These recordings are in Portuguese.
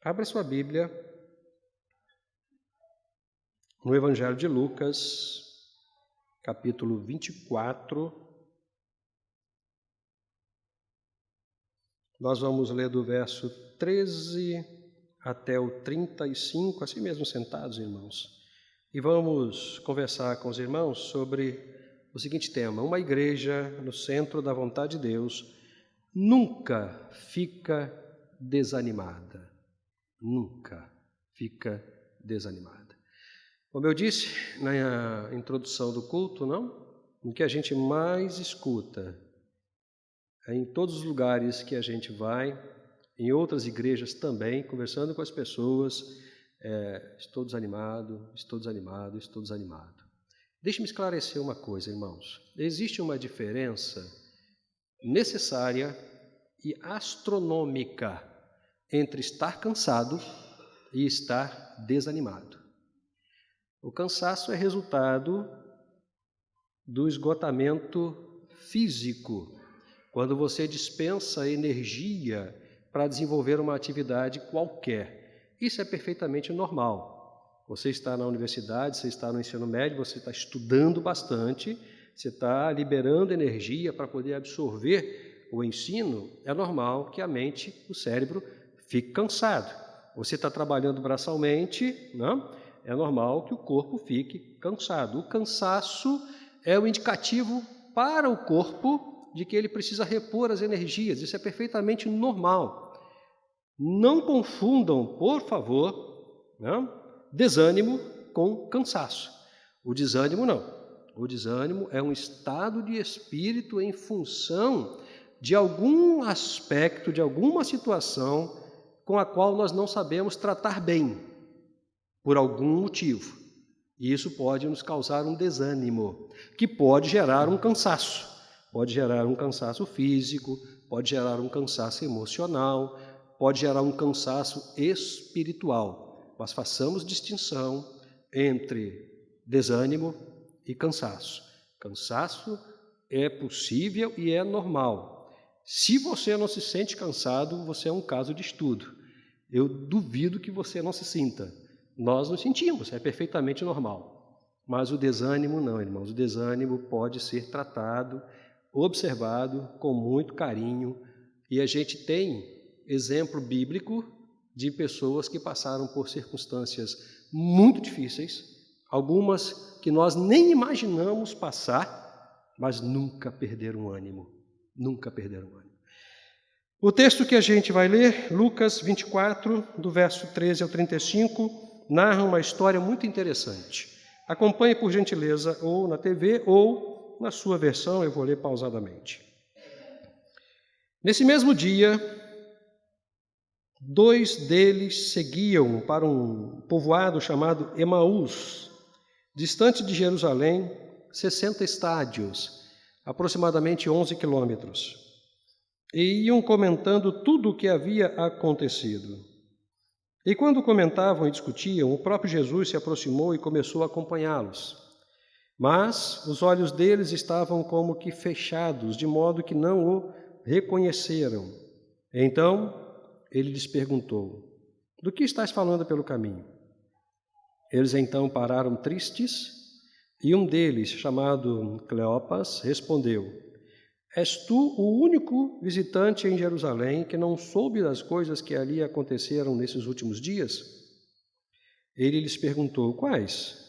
Abra sua Bíblia no Evangelho de Lucas, capítulo 24. Nós vamos ler do verso 13 até o 35, assim mesmo sentados, irmãos. E vamos conversar com os irmãos sobre o seguinte tema: uma igreja no centro da vontade de Deus nunca fica desanimada. Nunca fica desanimada. Como eu disse na introdução do culto, o que a gente mais escuta em todos os lugares que a gente vai, em outras igrejas também, conversando com as pessoas, estou desanimado, estou desanimado, estou desanimado. Deixe-me esclarecer uma coisa, irmãos. Existe uma diferença necessária e astronômica entre estar cansado e estar desanimado. O cansaço é resultado do esgotamento físico, quando você dispensa energia para desenvolver uma atividade qualquer. Isso é perfeitamente normal. Você está na universidade, você está no ensino médio, você está estudando bastante, você está liberando energia para poder absorver o ensino. É normal que a mente, o cérebro, fique cansado. Você está trabalhando braçalmente, é normal que o corpo fique cansado. O cansaço é o indicativo para o corpo de que ele precisa repor as energias. Isso é perfeitamente normal. Não confundam, por favor, desânimo com cansaço. O desânimo não. O desânimo é um estado de espírito em função de algum aspecto, de alguma situação com a qual nós não sabemos tratar bem, por algum motivo. E isso pode nos causar um desânimo, que pode gerar um cansaço. Pode gerar um cansaço físico, pode gerar um cansaço emocional, pode gerar um cansaço espiritual. Mas façamos distinção entre desânimo e cansaço. Cansaço é possível e é normal. Se você não se sente cansado, você é um caso de estudo. Eu duvido que você não se sinta. Nós nos sentimos, é perfeitamente normal. Mas o desânimo não, irmãos. O desânimo pode ser tratado, observado com muito carinho. E a gente tem exemplo bíblico de pessoas que passaram por circunstâncias muito difíceis, algumas que nós nem imaginamos passar, mas nunca perderam o ânimo. Nunca perderam o ânimo. O texto que a gente vai ler, Lucas 24, do verso 13 ao 35, narra uma história muito interessante. Acompanhe, por gentileza, ou na TV ou na sua versão, eu vou ler pausadamente. Nesse mesmo dia, 2 deles seguiam para um povoado chamado Emaús, distante de Jerusalém, 60 estádios, aproximadamente 11 quilômetros. E iam comentando tudo o que havia acontecido. E quando comentavam e discutiam, o próprio Jesus se aproximou e começou a acompanhá-los. Mas os olhos deles estavam como que fechados, de modo que não o reconheceram. Então ele lhes perguntou: do que estás falando pelo caminho? Eles então pararam tristes, e um deles, chamado Cleopas, respondeu: és tu o único visitante em Jerusalém que não soube das coisas que ali aconteceram nesses últimos dias? Ele lhes perguntou: quais?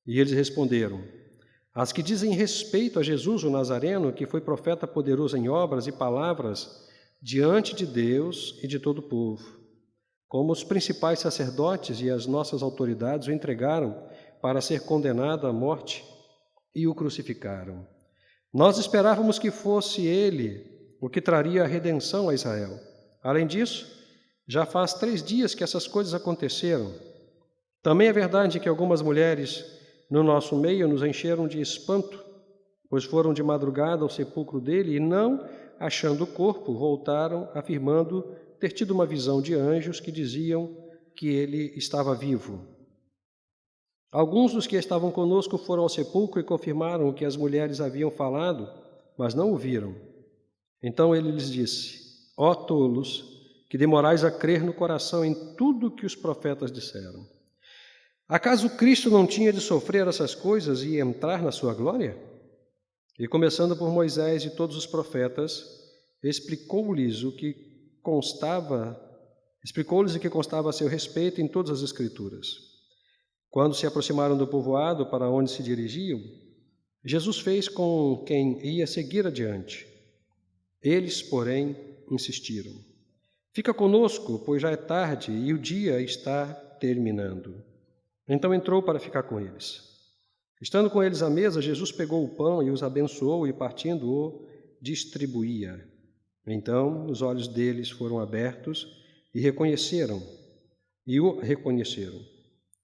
E eles responderam: as que dizem respeito a Jesus o Nazareno, que foi profeta poderoso em obras e palavras diante de Deus e de todo o povo. Como os principais sacerdotes e as nossas autoridades o entregaram para ser condenado à morte e o crucificaram. Nós esperávamos que fosse ele o que traria a redenção a Israel. Além disso, já faz 3 dias que essas coisas aconteceram. Também é verdade que algumas mulheres no nosso meio nos encheram de espanto, pois foram de madrugada ao sepulcro dele e, não achando o corpo, voltaram afirmando ter tido uma visão de anjos que diziam que ele estava vivo. Alguns dos que estavam conosco foram ao sepulcro e confirmaram o que as mulheres haviam falado, mas não o viram. Então ele lhes disse: ó tolos, que que demorais a crer no coração em tudo que os profetas disseram. Acaso Cristo não tinha de sofrer essas coisas e entrar na sua glória? E começando por Moisés e todos os profetas, explicou-lhes o que constava a seu respeito em todas as Escrituras. Quando se aproximaram do povoado para onde se dirigiam, Jesus fez com quem ia seguir adiante. Eles, porém, insistiram: Fica conosco, pois já é tarde e o dia está terminando. Então entrou para ficar com eles. Estando com eles à mesa, Jesus pegou o pão e os abençoou e, partindo-o, distribuía. Então os olhos deles foram abertos e o reconheceram.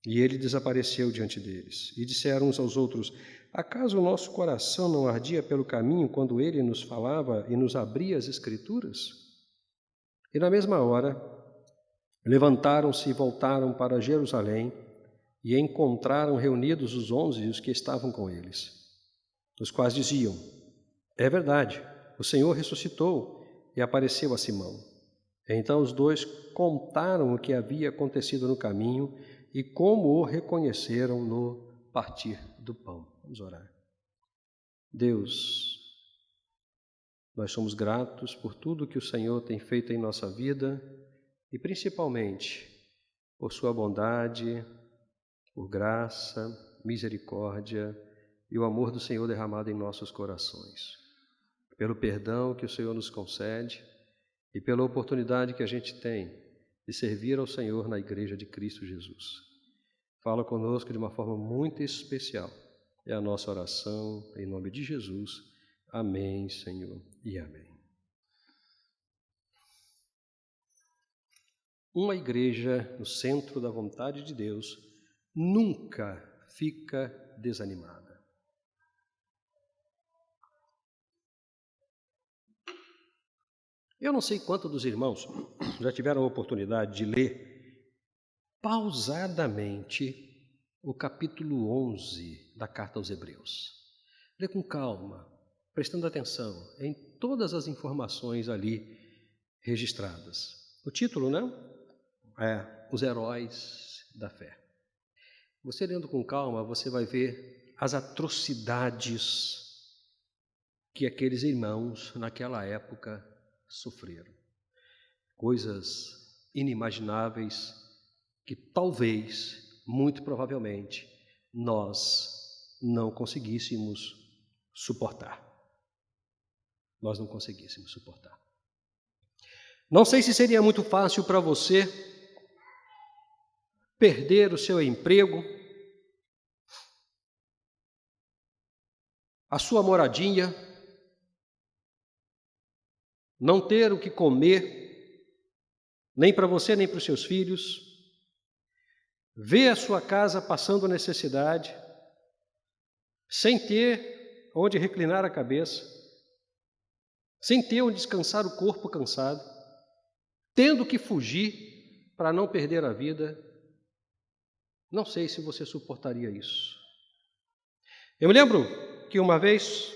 E ele desapareceu diante deles. E disseram uns aos outros: Acaso o nosso coração não ardia pelo caminho quando ele nos falava e nos abria as Escrituras? E na mesma hora, levantaram-se e voltaram para Jerusalém e encontraram reunidos os 11 e os que estavam com eles, os quais diziam: É verdade, o Senhor ressuscitou e apareceu a Simão. Então os dois contaram o que havia acontecido no caminho e como o reconheceram no partir do pão. Vamos orar. Deus, nós somos gratos por tudo que o Senhor tem feito em nossa vida e principalmente por sua bondade, por graça, misericórdia e o amor do Senhor derramado em nossos corações. Pelo perdão que o Senhor nos concede e pela oportunidade que a gente tem de servir ao Senhor na Igreja de Cristo Jesus. Fala conosco de uma forma muito especial. É a nossa oração, em nome de Jesus. Amém, Senhor, e amém. Uma igreja no centro da vontade de Deus nunca fica desanimada. Eu não sei quantos dos irmãos já tiveram a oportunidade de ler pausadamente o capítulo 11 da Carta aos Hebreus. Lê com calma, prestando atenção em todas as informações ali registradas. O título, né? É Os Heróis da Fé. Você lendo com calma, você vai ver as atrocidades que aqueles irmãos naquela época sofreram. Coisas inimagináveis que talvez, muito provavelmente, nós não conseguíssemos suportar. Não sei se seria muito fácil para você perder o seu emprego, a sua moradia, não ter o que comer, nem para você nem para os seus filhos, ver a sua casa passando necessidade, sem ter onde reclinar a cabeça, sem ter onde descansar o corpo cansado, tendo que fugir para não perder a vida. Não sei se você suportaria isso. Eu me lembro que uma vez,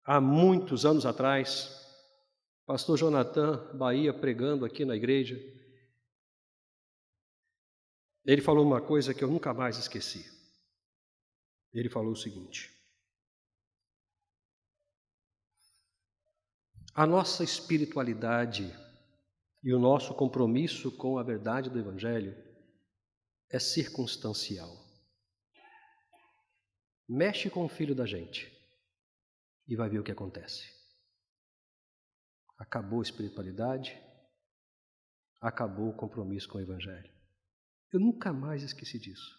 há muitos anos atrás, pastor Jonathan Bahia pregando aqui na igreja, ele falou uma coisa que eu nunca mais esqueci. Ele falou o seguinte: a nossa espiritualidade e o nosso compromisso com a verdade do Evangelho é circunstancial. Mexe com o filho da gente e vai ver o que acontece. Acabou a espiritualidade, acabou o compromisso com o Evangelho. Eu nunca mais esqueci disso.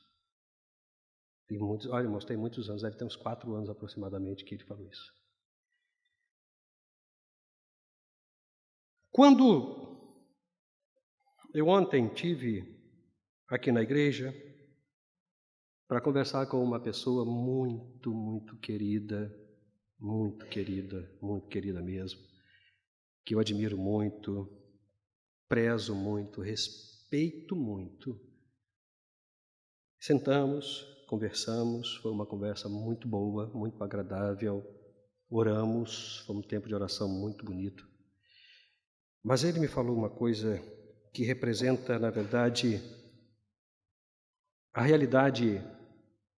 Olha, irmãos, tem muitos anos, deve ter uns 4 anos aproximadamente que ele falou isso. Quando eu ontem tive aqui na igreja para conversar com uma pessoa muito, muito querida mesmo, que eu admiro muito, prezo muito, respeito muito. Sentamos, conversamos, foi uma conversa muito boa, muito agradável, oramos, foi um tempo de oração muito bonito. Mas ele me falou uma coisa que representa, na verdade, a realidade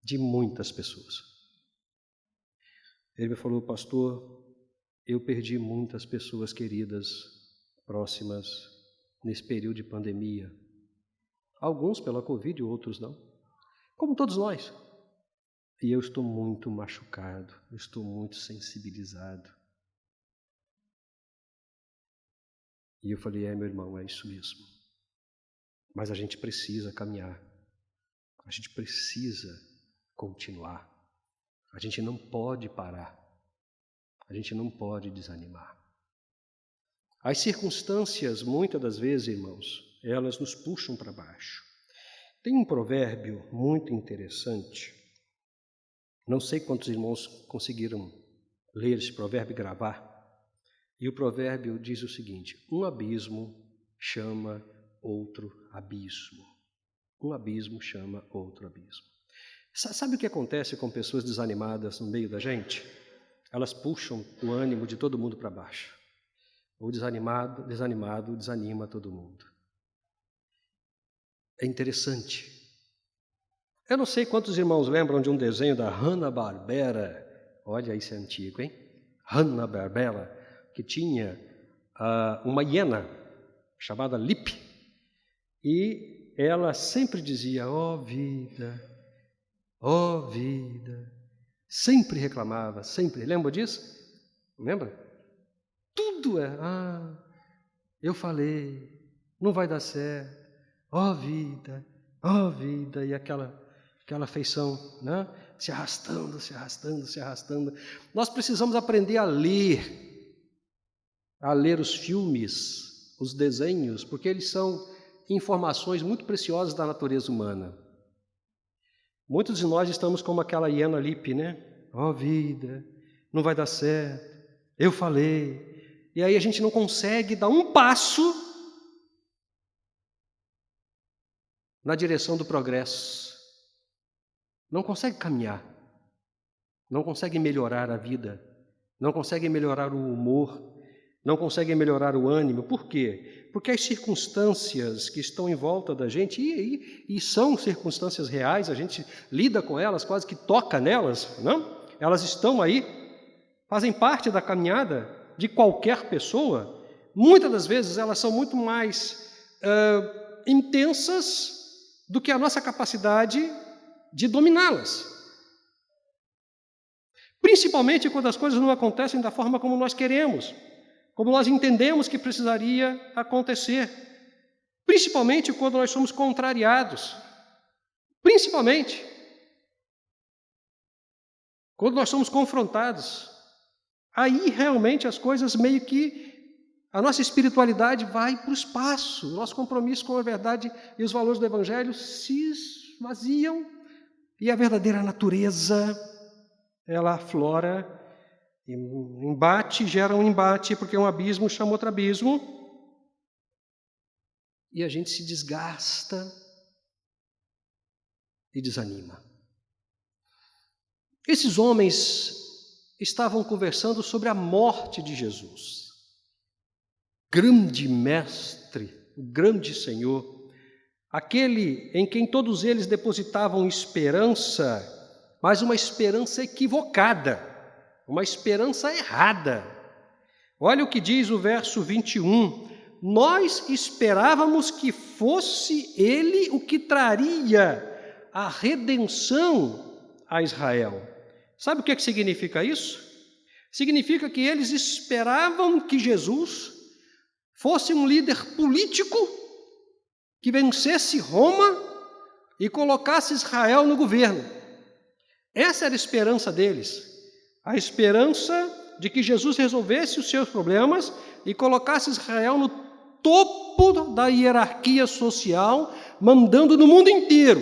de muitas pessoas. Ele me falou: pastor, eu perdi muitas pessoas queridas, próximas, nesse período de pandemia. Alguns pela Covid, outros não. Como todos nós. E eu estou muito machucado, eu estou muito sensibilizado. E eu falei: meu irmão, é isso mesmo. Mas a gente precisa caminhar. A gente precisa continuar. A gente não pode parar. A gente não pode desanimar. As circunstâncias, muitas das vezes, irmãos, elas nos puxam para baixo. Tem um provérbio muito interessante. Não sei quantos irmãos conseguiram ler esse provérbio e gravar. E o provérbio diz o seguinte: um abismo chama outro abismo. Um abismo chama outro abismo. Sabe o que acontece com pessoas desanimadas no meio da gente? Elas puxam o ânimo de todo mundo para baixo. O desanimado desanima todo mundo. É interessante. Eu não sei quantos irmãos lembram de um desenho da Hanna-Barbera. Olha, isso é antigo, hein? Hanna-Barbera, que tinha uma hiena chamada Lip. E ela sempre dizia: ó vida, ó vida. Sempre reclamava, sempre. Lembra disso? Lembra? Tudo é: eu falei, não vai dar certo. Ó vida, e aquela feição, né? Se arrastando, se arrastando, se arrastando. Nós precisamos aprender a ler os filmes, os desenhos, porque eles são informações muito preciosas da natureza humana. Muitos de nós estamos como aquela hiena Lip, né? Ó vida, não vai dar certo, eu falei. E aí a gente não consegue dar um passo na direção do progresso. Não consegue caminhar. Não consegue melhorar a vida. Não consegue melhorar o humor. Não consegue melhorar o ânimo. Por quê? Porque as circunstâncias que estão em volta da gente, e são circunstâncias reais, a gente lida com elas, quase que toca nelas, não? Elas estão aí, fazem parte da caminhada de qualquer pessoa. Muitas das vezes elas são muito mais intensas do que a nossa capacidade de dominá-las. Principalmente quando as coisas não acontecem da forma como nós queremos, como nós entendemos que precisaria acontecer. Principalmente quando nós somos contrariados. Principalmente quando nós somos confrontados. Aí realmente as coisas meio que a nossa espiritualidade vai para o espaço, o nosso compromisso com a verdade e os valores do Evangelho se esvaziam e a verdadeira natureza, ela aflora, e um embate gera um embate, porque um abismo chama outro abismo, e a gente se desgasta e desanima. Esses homens estavam conversando sobre a morte de Jesus. Grande mestre, o grande Senhor, aquele em quem todos eles depositavam esperança, mas uma esperança equivocada, uma esperança errada. Olha o que diz o verso 21. Nós esperávamos que fosse ele o que traria a redenção a Israel. Sabe o que significa isso? Significa que eles esperavam que Jesus fosse um líder político que vencesse Roma e colocasse Israel no governo. Essa era a esperança deles. A esperança de que Jesus resolvesse os seus problemas e colocasse Israel no topo da hierarquia social, mandando no mundo inteiro.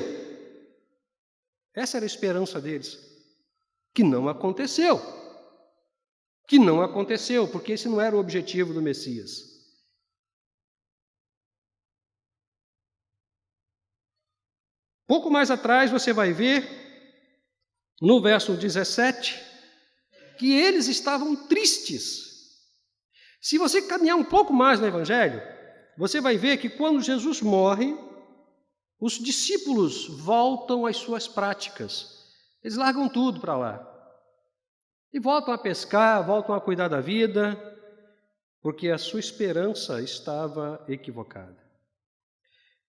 Essa era a esperança deles. Que não aconteceu. Que não aconteceu, porque esse não era o objetivo do Messias. Pouco mais atrás você vai ver, no verso 17, que eles estavam tristes. Se você caminhar um pouco mais no Evangelho, você vai ver que quando Jesus morre, os discípulos voltam às suas práticas. Eles largam tudo para lá. E voltam a pescar, voltam a cuidar da vida, porque a sua esperança estava equivocada.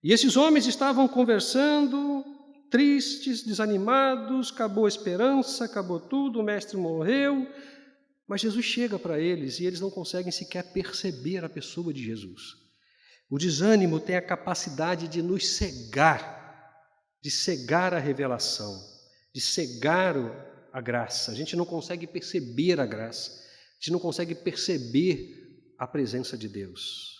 E esses homens estavam conversando, tristes, desanimados, acabou a esperança, acabou tudo, o mestre morreu. Mas Jesus chega para eles e eles não conseguem sequer perceber a pessoa de Jesus. O desânimo tem a capacidade de nos cegar, de cegar a revelação, de cegar a graça. A gente não consegue perceber a graça, a gente não consegue perceber a presença de Deus.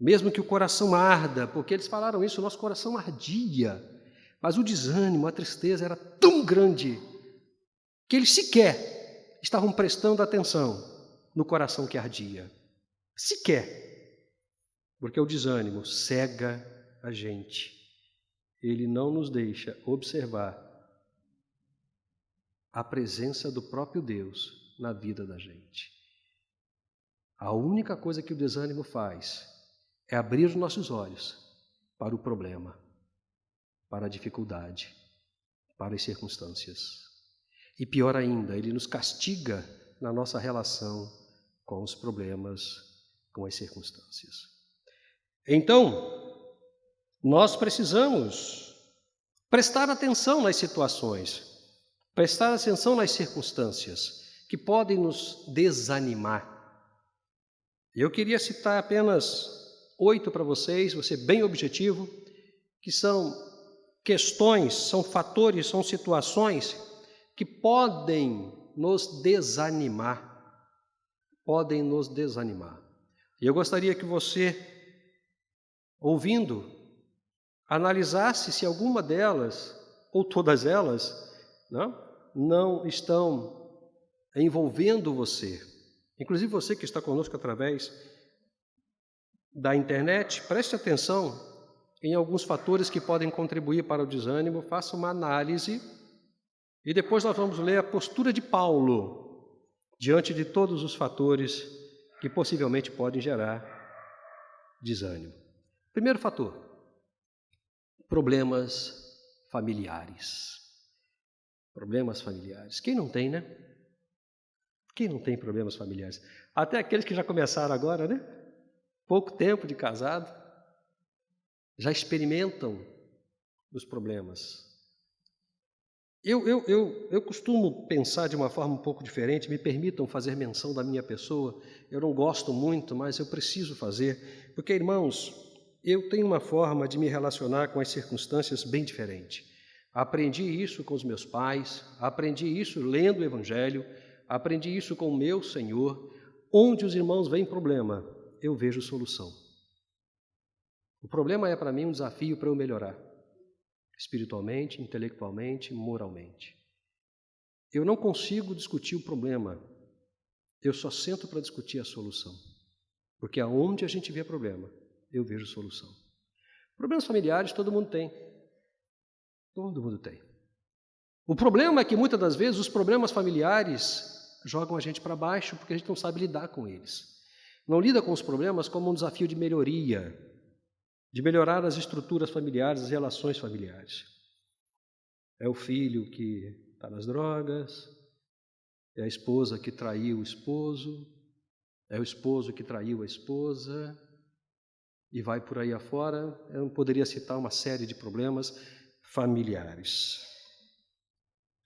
Mesmo que o coração arda, porque eles falaram isso, o nosso coração ardia, mas o desânimo, a tristeza era tão grande que eles sequer estavam prestando atenção no coração que ardia. Sequer. Porque o desânimo cega a gente. Ele não nos deixa observar a presença do próprio Deus na vida da gente. A única coisa que o desânimo faz é abrir os nossos olhos para o problema, para a dificuldade, para as circunstâncias. E pior ainda, ele nos castiga na nossa relação com os problemas, com as circunstâncias. Então, nós precisamos prestar atenção nas situações, prestar atenção nas circunstâncias que podem nos desanimar. Eu queria citar apenas 8 para vocês, vou ser bem objetivo, que são questões, são fatores, são situações que podem nos desanimar. Podem nos desanimar. E eu gostaria que você, ouvindo, analisasse se alguma delas, ou todas elas, não estão envolvendo você. Inclusive você que está conosco através da internet, preste atenção em alguns fatores que podem contribuir para o desânimo, faça uma análise e depois nós vamos ler a postura de Paulo diante de todos os fatores que possivelmente podem gerar desânimo. Primeiro fator, problemas familiares. Problemas familiares. Quem não tem, né? Quem não tem problemas familiares? Até aqueles que já começaram agora, né? Pouco tempo de casado, já experimentam os problemas. Eu costumo pensar de uma forma um pouco diferente, me permitam fazer menção da minha pessoa. Eu não gosto muito, mas eu preciso fazer, porque, irmãos, eu tenho uma forma de me relacionar com as circunstâncias bem diferente. Aprendi isso com os meus pais, aprendi isso lendo o Evangelho, aprendi isso com o meu Senhor. Onde os irmãos veem problema, eu vejo solução. O problema é para mim um desafio para eu melhorar, espiritualmente, intelectualmente, moralmente. Eu não consigo discutir o problema, eu só sento para discutir a solução. Porque aonde a gente vê problema, eu vejo solução. Problemas familiares todo mundo tem. Todo mundo tem. O problema é que muitas das vezes os problemas familiares jogam a gente para baixo porque a gente não sabe lidar com eles. Não lida com os problemas como um desafio de melhoria, de melhorar as estruturas familiares, as relações familiares. É o filho que está nas drogas, é a esposa que traiu o esposo, é o esposo que traiu a esposa, e vai por aí afora. Eu poderia citar uma série de problemas familiares.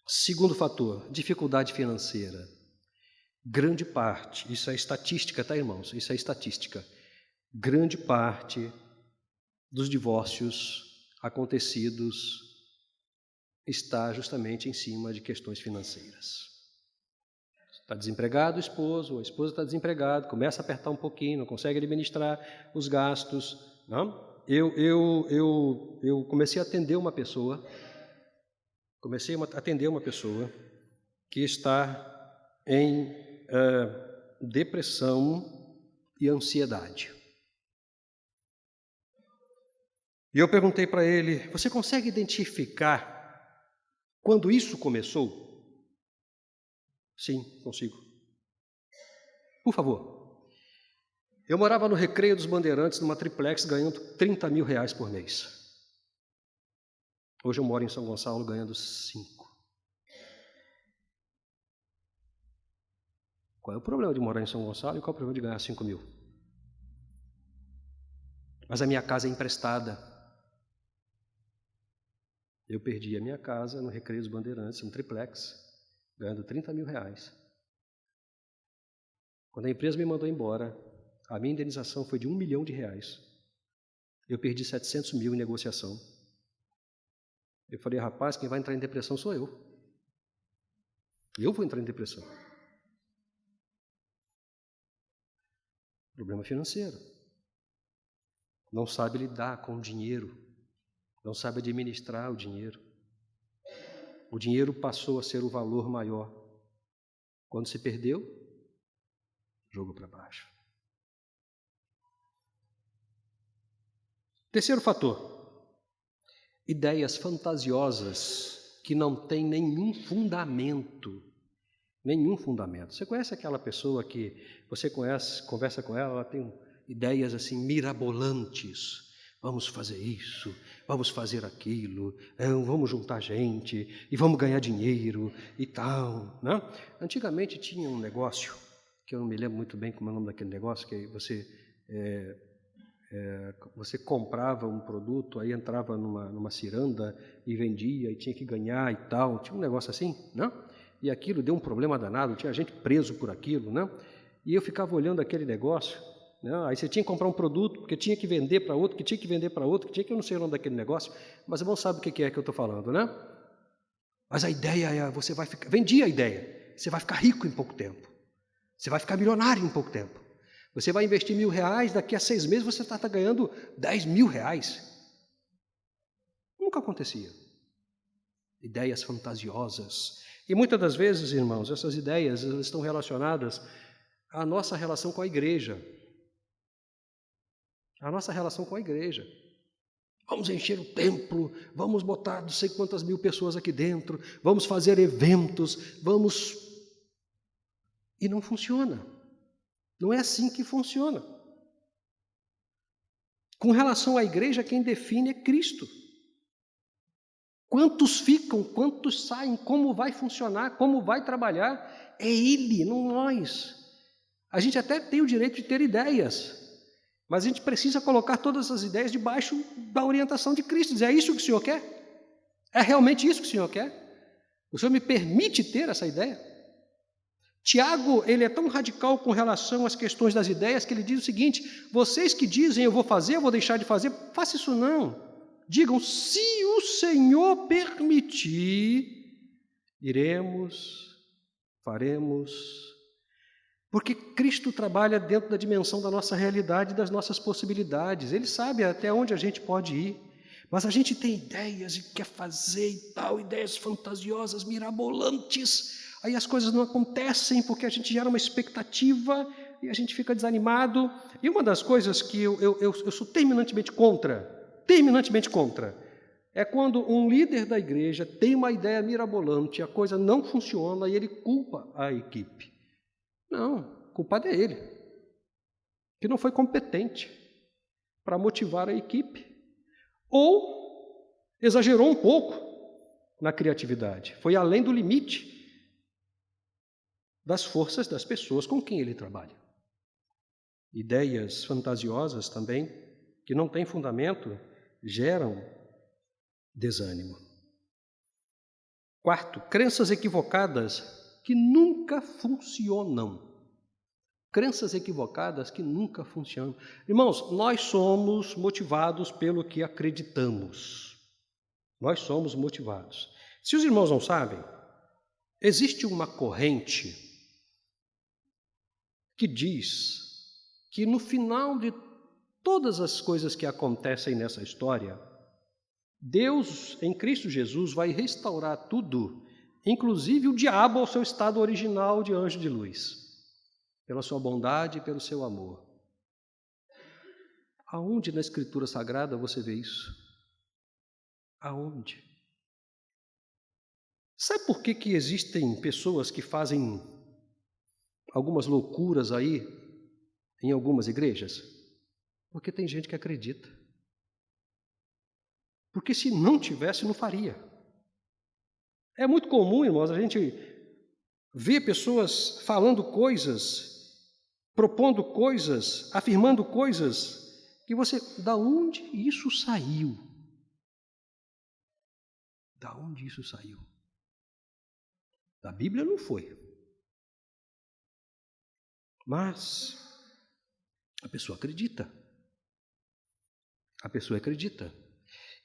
Segundo fator, dificuldade financeira. Grande parte, isso é estatística, tá, irmãos? Isso é estatística. Grande parte dos divórcios acontecidos está justamente em cima de questões financeiras. Está desempregado o esposo, ou a esposa está desempregada, começa a apertar um pouquinho, não consegue administrar os gastos. Não? Eu comecei a atender uma pessoa, que está em depressão e ansiedade. E eu perguntei para ele, você consegue identificar quando isso começou? Sim, consigo. Por favor, Eu morava no Recreio dos Bandeirantes, numa triplex, ganhando R$ 30.000 por mês. Hoje eu moro em São Gonçalo ganhando 5. Qual é o problema de morar em São Gonçalo e qual é o problema de ganhar 5.000? Mas a minha casa é emprestada. Eu perdi a minha casa no Recreio dos Bandeirantes, um triplex, ganhando R$ 30.000. Quando a empresa me mandou embora, a minha indenização foi de R$ 1 milhão. Eu perdi 700 mil em negociação. Eu falei, rapaz, quem vai entrar em depressão sou eu. Eu vou entrar em depressão. Problema financeiro. Não sabe lidar com o dinheiro. Não sabe administrar o dinheiro. O dinheiro passou a ser o valor maior. Quando se perdeu, jogo para baixo. Terceiro fator. Ideias fantasiosas que não têm nenhum fundamento. Nenhum fundamento. Você conhece aquela pessoa que você conhece, conversa com ela, ela tem ideias assim mirabolantes. Vamos fazer isso, vamos fazer aquilo, vamos juntar gente e vamos ganhar dinheiro e tal, né? Antigamente tinha um negócio, que eu não me lembro muito bem como é o nome daquele negócio, que você comprava um produto, aí entrava numa ciranda e vendia e tinha que ganhar e tal. Tinha um negócio assim, né? E aquilo deu um problema danado, tinha gente preso por aquilo, né? E eu ficava olhando aquele negócio, né? Aí você tinha que comprar um produto, porque tinha que vender para outro, que tinha que vender para outro, que tinha que eu não sei o nome daquele negócio, mas irmão sabe o que é que eu estou falando, né? Mas a ideia é, você vai ficar, vendia a ideia, você vai ficar rico em pouco tempo, você vai ficar milionário em pouco tempo. Você vai investir R$ 1.000, daqui a 6 meses você está ganhando R$ 10.000. Nunca acontecia. Ideias fantasiosas. E muitas das vezes, irmãos, essas ideias estão relacionadas à nossa relação com a igreja. A nossa relação com a igreja. Vamos encher o templo, vamos botar não sei quantas mil pessoas aqui dentro, vamos fazer eventos, vamos... E não funciona. Não é assim que funciona. Com relação à igreja, quem define é Cristo. Quantos ficam, quantos saem, como vai funcionar, como vai trabalhar, é Ele, não nós. A gente até tem o direito de ter ideias, mas a gente precisa colocar todas as ideias debaixo da orientação de Cristo. Dizer, é isso que o Senhor quer? É realmente isso que o Senhor quer? O Senhor me permite ter essa ideia? Tiago, ele é tão radical com relação às questões das ideias, que ele diz o seguinte, vocês que dizem eu vou fazer, eu vou deixar de fazer, faça isso não. Digam, se o Senhor permitir, iremos, faremos, porque Cristo trabalha dentro da dimensão da nossa realidade, das nossas possibilidades. Ele sabe até onde a gente pode ir, mas a gente tem ideias e quer fazer e tal, ideias fantasiosas, mirabolantes. Aí as coisas não acontecem porque a gente gera uma expectativa e a gente fica desanimado. E uma das coisas que eu sou terminantemente contra, é quando um líder da igreja tem uma ideia mirabolante, a coisa não funciona e ele culpa a equipe. Não, o culpado é ele, que não foi competente para motivar a equipe, ou exagerou um pouco na criatividade, foi além do limite das forças das pessoas com quem ele trabalha. Ideias fantasiosas também, que não têm fundamento, geram desânimo. Quarto, crenças equivocadas que nunca funcionam. Crenças equivocadas que nunca funcionam. Irmãos, nós somos motivados pelo que acreditamos. Nós somos motivados. Se os irmãos não sabem, existe uma corrente que diz que no final de todas as coisas que acontecem nessa história, Deus, em Cristo Jesus, vai restaurar tudo, inclusive o diabo ao seu estado original de anjo de luz, pela sua bondade e pelo seu amor. Aonde na Escritura Sagrada você vê isso? Aonde? Sabe por que existem pessoas que fazem algumas loucuras aí, em algumas igrejas? Porque tem gente que acredita. Porque se não tivesse, não faria. É muito comum, irmãos, a gente ver pessoas falando coisas, propondo coisas, afirmando coisas, que você, da onde isso saiu? Da onde isso saiu? Da Bíblia não foi. Mas a pessoa acredita. A pessoa acredita.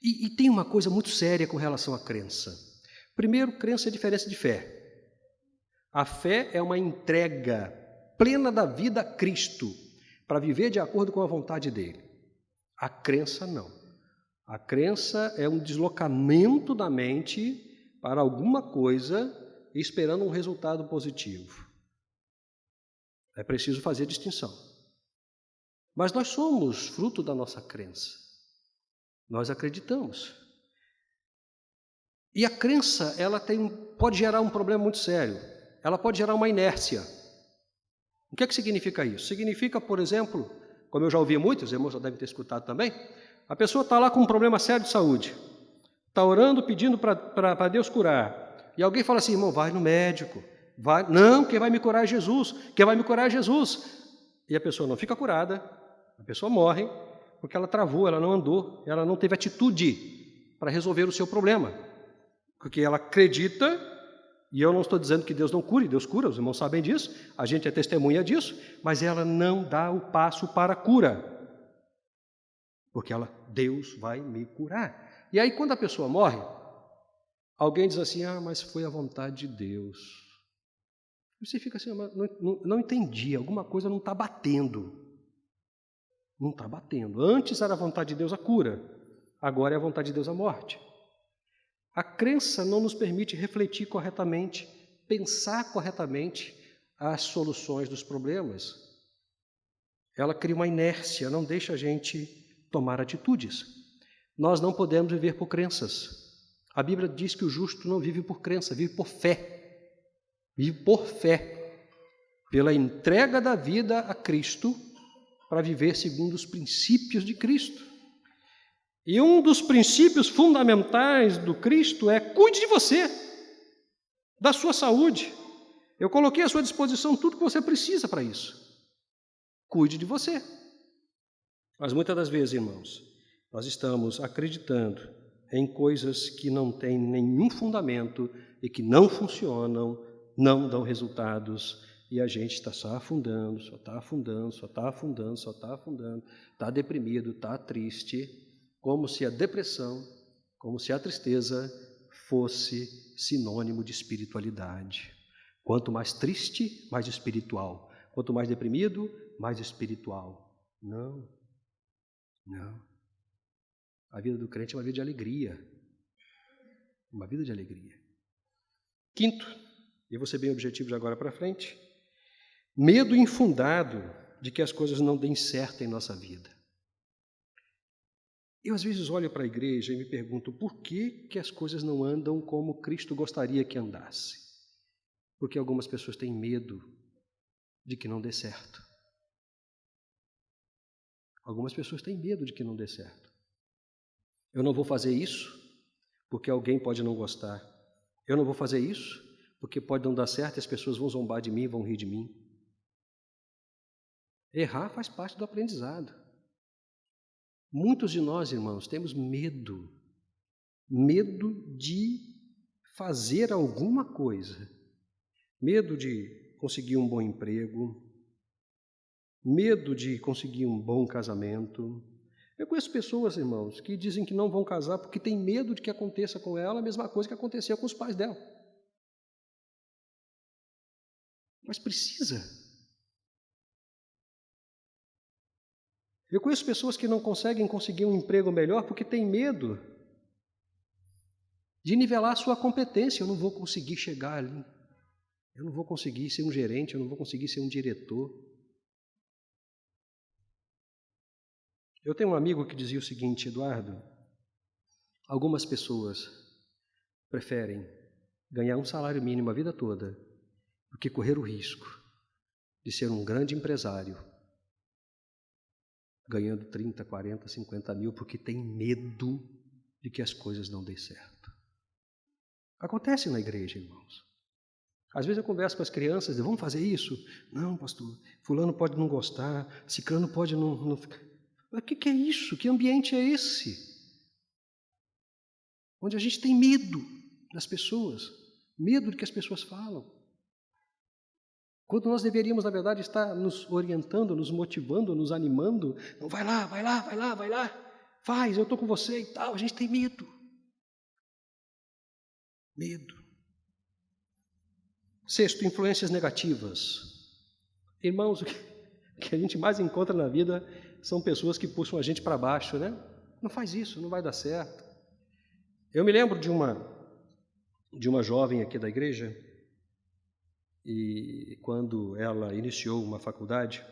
E tem uma coisa muito séria com relação à crença. Primeiro, crença é diferença de fé. A fé é uma entrega plena da vida a Cristo, para viver de acordo com a vontade dele. A crença não. A crença é um deslocamento da mente para alguma coisa esperando um resultado positivo. É preciso fazer a distinção. Mas nós somos fruto da nossa crença. Nós acreditamos. E a crença, ela pode gerar um problema muito sério. Ela pode gerar uma inércia. O que é que significa isso? Significa, por exemplo, como eu já ouvi muito, os irmãos já devem ter escutado também, a pessoa está lá com um problema sério de saúde, está orando, pedindo para Deus curar, e alguém fala assim, irmão, vai no médico, vai. Não, quem vai me curar é Jesus, quem vai me curar é Jesus. E a pessoa não fica curada, a pessoa morre, porque ela travou, ela não andou, ela não teve atitude para resolver o seu problema, porque ela acredita. E eu não estou dizendo que Deus não cure, Deus cura, os irmãos sabem disso, a gente é testemunha disso, mas ela não dá o passo para a cura. Porque Deus vai me curar. E aí quando a pessoa morre, alguém diz assim, mas foi a vontade de Deus. Você fica assim, não entendi, alguma coisa não está batendo. Não está batendo. Antes era a vontade de Deus a cura, agora é a vontade de Deus a morte. A crença não nos permite refletir corretamente, pensar corretamente as soluções dos problemas. Ela cria uma inércia, não deixa a gente tomar atitudes. Nós não podemos viver por crenças. A Bíblia diz que o justo não vive por crença, vive por fé. Vive por fé, pela entrega da vida a Cristo, para viver segundo os princípios de Cristo. E um dos princípios fundamentais do Cristo é cuide de você, da sua saúde. Eu coloquei à sua disposição tudo que você precisa para isso. Cuide de você. Mas muitas das vezes, irmãos, nós estamos acreditando em coisas que não têm nenhum fundamento e que não funcionam, não dão resultados, e a gente está só afundando, só está afundando, só está afundando, só está afundando, está deprimido, está triste, como se a depressão, como se a tristeza fosse sinônimo de espiritualidade. Quanto mais triste, mais espiritual. Quanto mais deprimido, mais espiritual. Não. A vida do crente é uma vida de alegria. Uma vida de alegria. Quinto, e vou ser bem objetivo de agora para frente, medo infundado de que as coisas não deem certo em nossa vida. Eu às vezes olho para a igreja e me pergunto por que as coisas não andam como Cristo gostaria que andasse. Porque algumas pessoas têm medo de que não dê certo. Algumas pessoas têm medo de que não dê certo. Eu não vou fazer isso porque alguém pode não gostar. Eu não vou fazer isso porque pode não dar certo e as pessoas vão zombar de mim, vão rir de mim. Errar faz parte do aprendizado. Muitos de nós, irmãos, temos medo de fazer alguma coisa, medo de conseguir um bom emprego, medo de conseguir um bom casamento. Eu conheço pessoas, irmãos, que dizem que não vão casar porque têm medo de que aconteça com ela a mesma coisa que aconteceu com os pais dela. Mas precisa. Eu conheço pessoas que não conseguem conseguir um emprego melhor porque têm medo de nivelar a sua competência. Eu não vou conseguir chegar ali. Eu não vou conseguir ser um gerente, eu não vou conseguir ser um diretor. Eu tenho um amigo que dizia o seguinte, Eduardo, algumas pessoas preferem ganhar um salário mínimo a vida toda do que correr o risco de ser um grande empresário ganhando 30, 40, 50 mil, porque tem medo de que as coisas não dêem certo. Acontece na igreja, irmãos. Às vezes eu converso com as crianças, vamos fazer isso? Não, pastor, fulano pode não gostar, ciclano pode não... Mas o que é isso? Que ambiente é esse? Onde a gente tem medo das pessoas, medo do que as pessoas falam. Quando nós deveríamos, na verdade, estar nos orientando, nos motivando, nos animando. Não, vai lá, vai lá, vai lá, vai lá. Faz, eu estou com você e tal. A gente tem medo. Medo. Sexto, influências negativas. Irmãos, o que a gente mais encontra na vida são pessoas que puxam a gente para baixo, né? Não faz isso, não vai dar certo. Eu me lembro de uma jovem aqui da igreja, e quando ela iniciou uma faculdade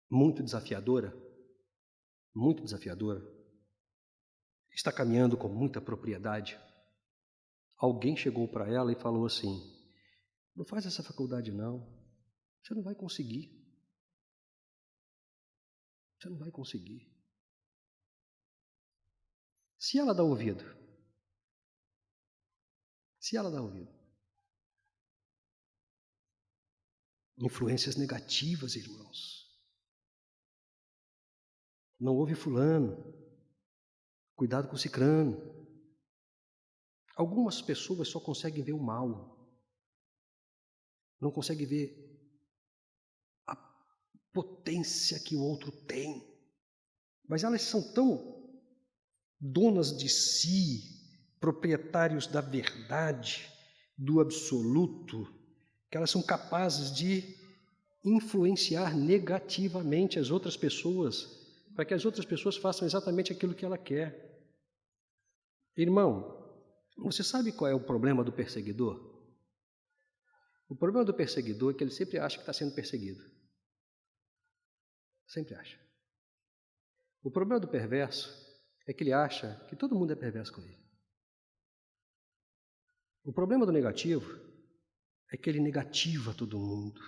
muito desafiadora, está caminhando com muita propriedade, alguém chegou para ela e falou assim: não faz essa faculdade não, você não vai conseguir. Você não vai conseguir. Se ela dá ouvido, influências negativas, irmãos. Não ouve fulano, cuidado com cicrano. Algumas pessoas só conseguem ver o mal, não conseguem ver a potência que o outro tem, mas elas são tão donas de si, proprietários da verdade, do absoluto, que elas são capazes de influenciar negativamente as outras pessoas, para que as outras pessoas façam exatamente aquilo que ela quer. Irmão, você sabe qual é o problema do perseguidor? O problema do perseguidor é que ele sempre acha que está sendo perseguido. Sempre acha. O problema do perverso é que ele acha que todo mundo é perverso com ele. O problema do negativo é que ele negativa todo mundo.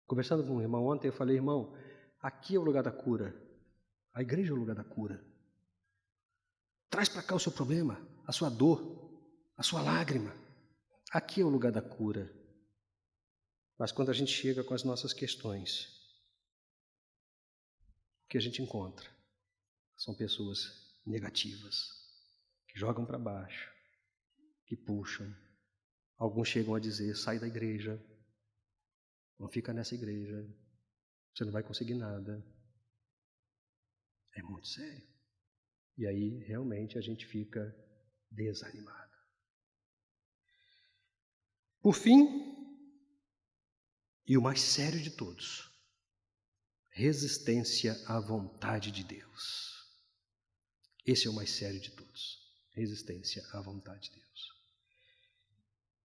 Conversando com um irmão ontem, eu falei: irmão, aqui é o lugar da cura. A igreja é o lugar da cura. Traz para cá o seu problema, a sua dor, a sua lágrima. Aqui é o lugar da cura. Mas quando a gente chega com as nossas questões, o que a gente encontra são pessoas negativas, que jogam para baixo, que puxam. Alguns chegam a dizer: sai da igreja, não fica nessa igreja, você não vai conseguir nada. É muito sério. E aí, realmente, a gente fica desanimado. Por fim, e o mais sério de todos, resistência à vontade de Deus. Esse é o mais sério de todos. Resistência à vontade de Deus.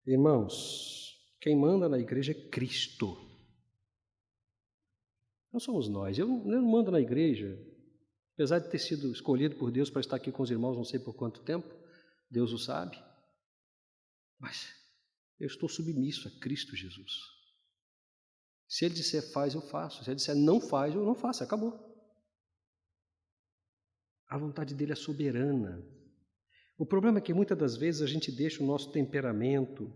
Irmãos, quem manda na igreja é Cristo. Não somos nós. Eu não mando na igreja. Apesar de ter sido escolhido por Deus para estar aqui com os irmãos, não sei por quanto tempo, Deus o sabe, mas eu estou submisso a Cristo Jesus. Se Ele disser faz, eu faço. Se Ele disser não faz, eu não faço. Acabou. A vontade dele é soberana. O problema é que muitas das vezes a gente deixa o nosso temperamento,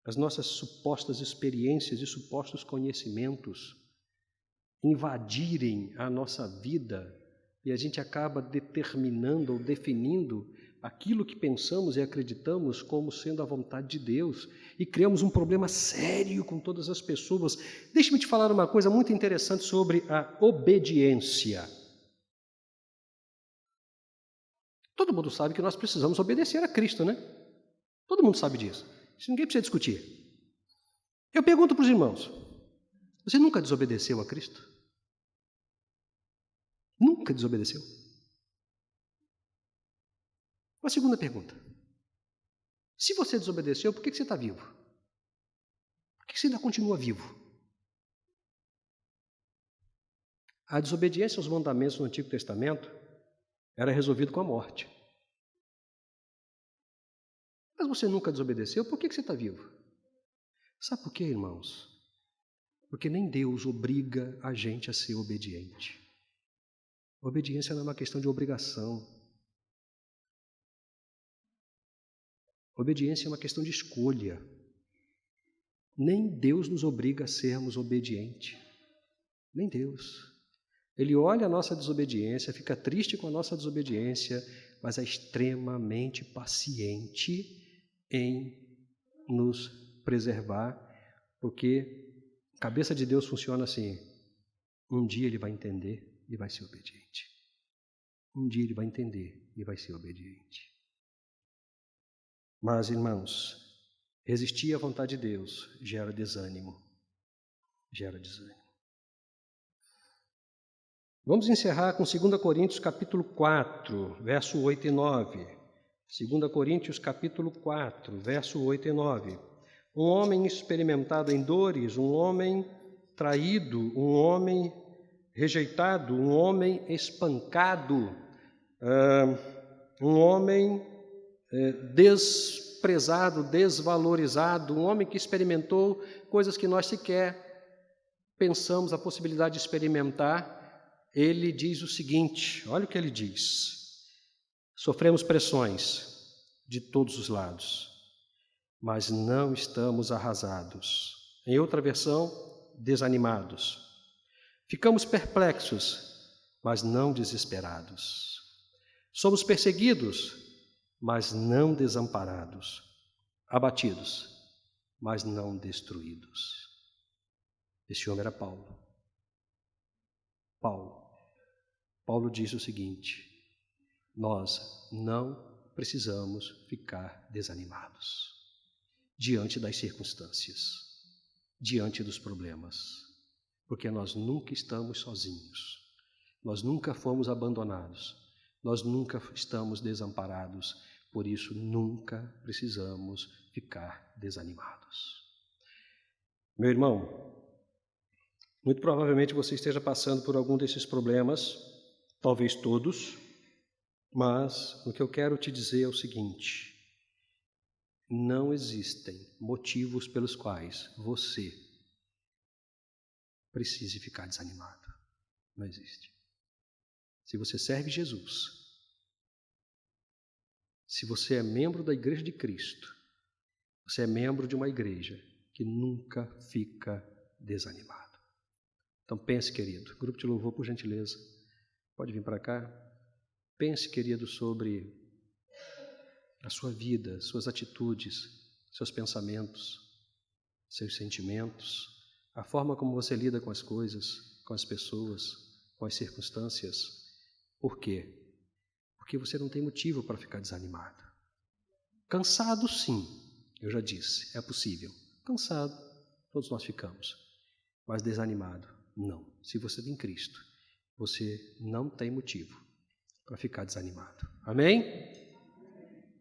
as nossas supostas experiências e supostos conhecimentos invadirem a nossa vida, e a gente acaba determinando ou definindo aquilo que pensamos e acreditamos como sendo a vontade de Deus, e criamos um problema sério com todas as pessoas. Deixe-me te falar uma coisa muito interessante sobre a obediência. Todo mundo sabe que nós precisamos obedecer a Cristo, né? Todo mundo sabe disso. Isso ninguém precisa discutir. Eu pergunto para os irmãos: você nunca desobedeceu a Cristo? Nunca desobedeceu? Uma segunda pergunta: se você desobedeceu, por que você está vivo? Por que você ainda continua vivo? A desobediência aos mandamentos no Antigo Testamento era resolvido com a morte. Mas você nunca desobedeceu, por que você está vivo? Sabe por quê, irmãos? Porque nem Deus obriga a gente a ser obediente. Obediência não é uma questão de obrigação. Obediência é uma questão de escolha. Nem Deus nos obriga a sermos obedientes. Nem Deus. Ele olha a nossa desobediência, fica triste com a nossa desobediência, mas é extremamente paciente em nos preservar, porque a cabeça de Deus funciona assim: um dia ele vai entender e vai ser obediente. Um dia ele vai entender e vai ser obediente. Mas, irmãos, resistir à vontade de Deus gera desânimo. Gera desânimo. Vamos encerrar com 2 Coríntios capítulo 4, verso 8 e 9. 2 Coríntios capítulo 4, verso 8 e 9. Um homem experimentado em dores, um homem traído, um homem rejeitado, um homem espancado, um homem desprezado, desvalorizado, um homem que experimentou coisas que nós sequer pensamos a possibilidade de experimentar. Ele diz o seguinte, olha o que ele diz: sofremos pressões de todos os lados, mas não estamos arrasados. Em outra versão, desanimados. Ficamos perplexos, mas não desesperados. Somos perseguidos, mas não desamparados. Abatidos, mas não destruídos. Esse homem era Paulo. Paulo diz o seguinte: nós não precisamos ficar desanimados diante das circunstâncias, diante dos problemas, porque nós nunca estamos sozinhos, nós nunca fomos abandonados, nós nunca estamos desamparados, por isso nunca precisamos ficar desanimados. Meu irmão, muito provavelmente você esteja passando por algum desses problemas, talvez todos, mas o que eu quero te dizer é o seguinte: não existem motivos pelos quais você precise ficar desanimado. Não existe. Se você serve Jesus, se você é membro da Igreja de Cristo, você é membro de uma igreja que nunca fica desanimado. Então pense, querido, grupo de louvor, por gentileza, pode vir para cá. Pense, querido, sobre a sua vida, suas atitudes, seus pensamentos, seus sentimentos, a forma como você lida com as coisas, com as pessoas, com as circunstâncias. Por quê? Porque você não tem motivo para ficar desanimado. Cansado, sim, eu já disse, é possível. Cansado, todos nós ficamos. Mas desanimado, não. Se você tem Cristo, você não tem motivo para ficar desanimado. Amém?